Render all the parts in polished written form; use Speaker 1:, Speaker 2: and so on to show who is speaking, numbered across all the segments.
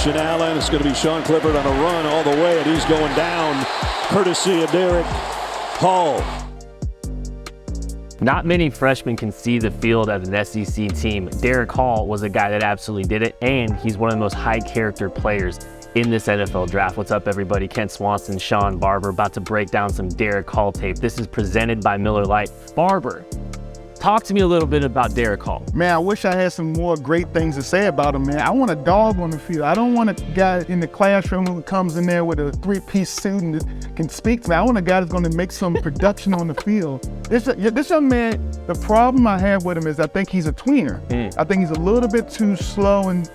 Speaker 1: Christian Allen. It's going to be Sean Clifford on a run all the way, and he's going down courtesy of Derick Hall.
Speaker 2: Not many freshmen can see the field as an SEC team. Derick Hall was a guy that absolutely did it, and he's one of the most high character players in this NFL draft. What's up, everybody? Kent Swanson, Sean Barber, about to break down some Derick Hall tape. This is presented by Miller Lite. Barber, talk to me a little bit about Derick Hall.
Speaker 3: Man, I wish I had some more great things to say about him, man. I want a dog on the field. I don't want a guy in the classroom who comes in there with a three-piece suit and can speak to me. I want a guy that's going to make some production on the field. This young man, the problem I have with him is I think he's a tweener. I think he's a little bit too slow and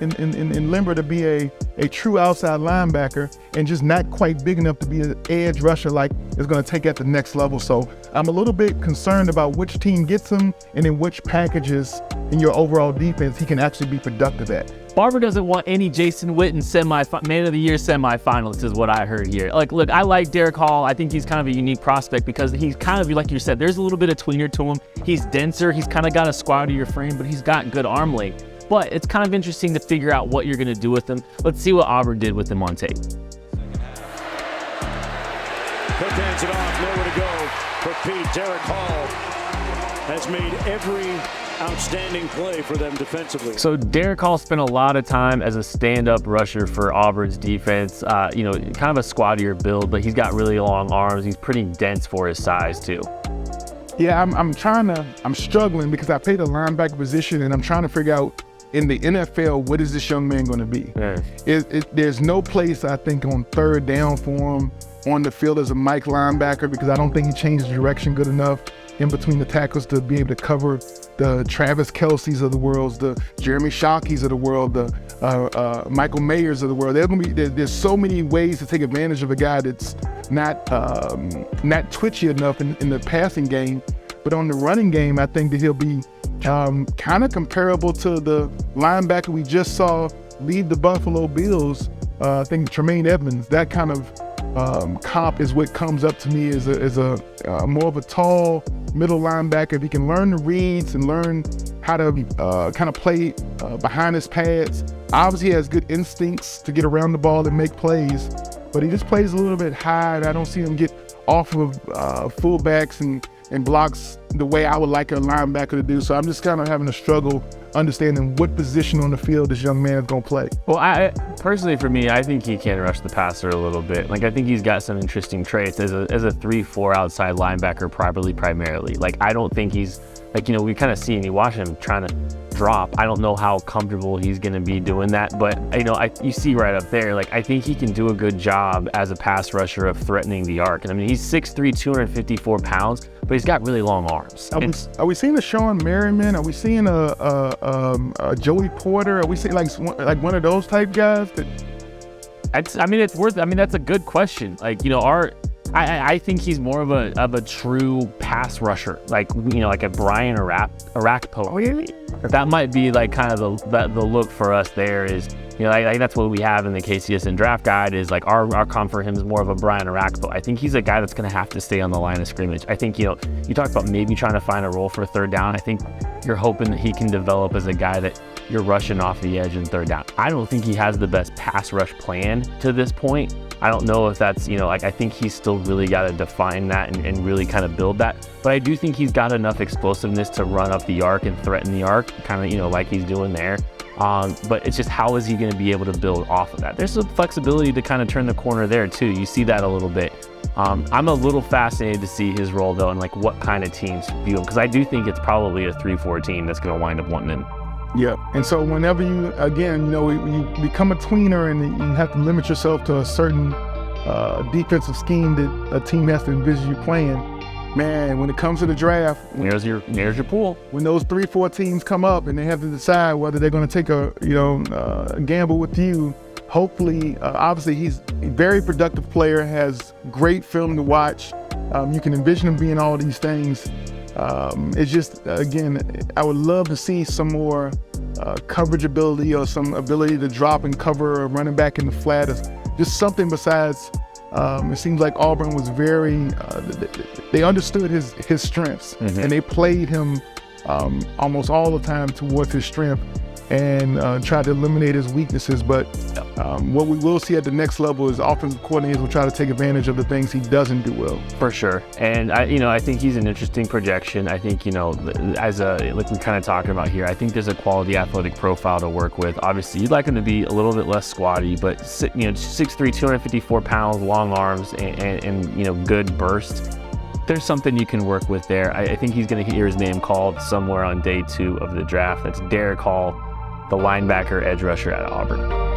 Speaker 3: limber to be a true outside linebacker, and just not quite big enough to be an edge rusher like is going to take at the next level. So I'm a little bit concerned about which team gets him and in which packages in your overall defense he can actually be productive at.
Speaker 2: Barber doesn't want any Jason Witten Man of the Year semifinalist is what I heard here. Look, I like Derick Hall. I think he's kind of a unique prospect because he's kind of, like you said, there's a little bit of tweener to him. He's denser. He's kind of got a squattier frame, but he's got good arm length. But it's kind of interesting to figure out what you're going to do with him. Let's see what Auburn did with him on tape.
Speaker 1: Cook hands it off, nowhere to go for Pete. Derick Hall has made every outstanding play for them defensively.
Speaker 2: So Derick Hall spent a lot of time as a stand-up rusher for Auburn's defense. Kind of a squattier build, but he's got really long arms. He's pretty dense for his size too.
Speaker 3: Yeah, I'm struggling because I played a linebacker position and I'm trying to figure out in the NFL, what is this young man going to be? There's no place, I think, on third down for him on the field as a Mike linebacker because I don't think he changed direction good enough in between the tackles to be able to cover the Travis Kelce's of the world, the Jeremy Shockey's of the world, the Michael Mayers of the world. There's so many ways to take advantage of a guy that's not twitchy enough in the passing game. But on the running game, I think that he'll be kind of comparable to the linebacker we just saw leave the Buffalo Bills. I think Tremaine Edmonds, that kind of comp is what comes up to me as a more of a tall middle linebacker. If he can learn the reads and learn how to kind of play behind his pads. Obviously he has good instincts to get around the ball and make plays, but he just plays a little bit high, and I don't see him get off of fullbacks and blocks the way I would like a linebacker to do. So I'm just kind of having a struggle understanding what position on the field this young man is going to play.
Speaker 2: Well, I personally, for me, I think he can rush the passer a little bit. I think he's got some interesting traits as a 3-4 outside linebacker, primarily. I don't think he's, we kind of see and you watch him trying to drop. I don't know how comfortable he's going to be doing that, but you see right up there, I think he can do a good job as a pass rusher of threatening the arc. And he's 6'3", 254 pounds, but he's got really long arms.
Speaker 3: Are we seeing a Sean Merriman? Are we seeing a Joey Porter? Are we seeing one of those type guys?
Speaker 2: That's a good question. I think he's more of a true pass rusher, like a Brian Arakpo.
Speaker 3: Oh yeah.
Speaker 2: That might be kind of the look for us. There is, that's what we have in the KCSN draft guide is our comp for him is more of a Brian Arakpo. I think he's a guy that's going to have to stay on the line of scrimmage. I think you talk about maybe trying to find a role for third down. I think you're hoping that he can develop as a guy that you're rushing off the edge in third down. I don't think he has the best pass rush plan to this point. I don't know if that's, I think he's still really got to define that and really kind of build that. But I do think he's got enough explosiveness to run up the arc and threaten the arc, kind of, like he's doing there. But it's just how is he going to be able to build off of that? There's some flexibility to kind of turn the corner there too. You see that a little bit. I'm a little fascinated to see his role though and what kind of teams view him, because I do think it's probably a 3-4 team that's going to wind up wanting him.
Speaker 3: Yeah, and so whenever you become a tweener and you have to limit yourself to a certain defensive scheme that a team has to envision you playing, man, when it comes to the draft,
Speaker 2: there's your pool.
Speaker 3: When those 3-4 teams come up and they have to decide whether they're going to take a gamble with you, hopefully, obviously he's a very productive player, has great film to watch. You can envision him being all these things. It's just, again, I would love to see some more coverage ability or some ability to drop and cover a running back in the flat. Just something besides, it seems like Auburn was very, they understood his strengths, and they played him almost all the time towards his strength. and try to eliminate his weaknesses. But what we will see at the next level is offensive coordinators will try to take advantage of the things he doesn't do well.
Speaker 2: For sure. And I think he's an interesting projection. I think, like we're kind of talking about here, I think there's a quality athletic profile to work with. Obviously, you'd like him to be a little bit less squatty, but 6'3", 254 pounds, long arms, and good burst. There's something you can work with there. I think he's going to hear his name called somewhere on day 2 of the draft. That's Derick Hall, the linebacker edge rusher at Auburn.